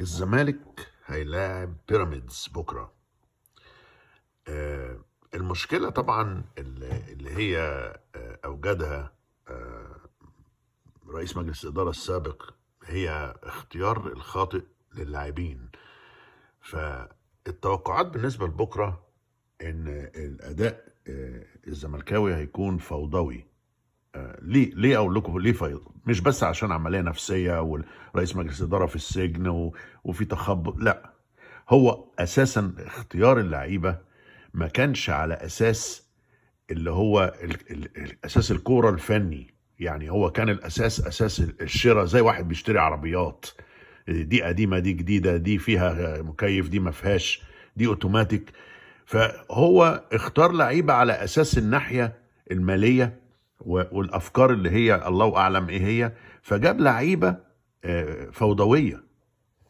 الزمالك هيلاعب بيراميدز بكره. المشكله طبعا اللي هي اوجدها آه، رئيس مجلس الاداره السابق هي اختيار الخاطئ للاعبين. فالتوقعات بالنسبه لبكره ان الاداء الزملكاوي هيكون فوضوي. ليه اقول لكم ليه فايض؟ مش بس عشان عمليه نفسيه ورئيس مجلس الاداره في السجن وفي تخبط، لا. هو اساسا اختيار اللعيبه ما كانش على اساس اللي هو اساس الكوره الفني. يعني هو كان اساس الشراء، زي واحد بيشتري عربيات، دي قديمه دي جديده، دي فيها مكيف دي ما فيهاش، دي اوتوماتيك. فهو اختار لعيبه على اساس الناحيه الماليه والافكار اللي هي الله اعلم ايه هي. فجاب لعيبه فوضويه.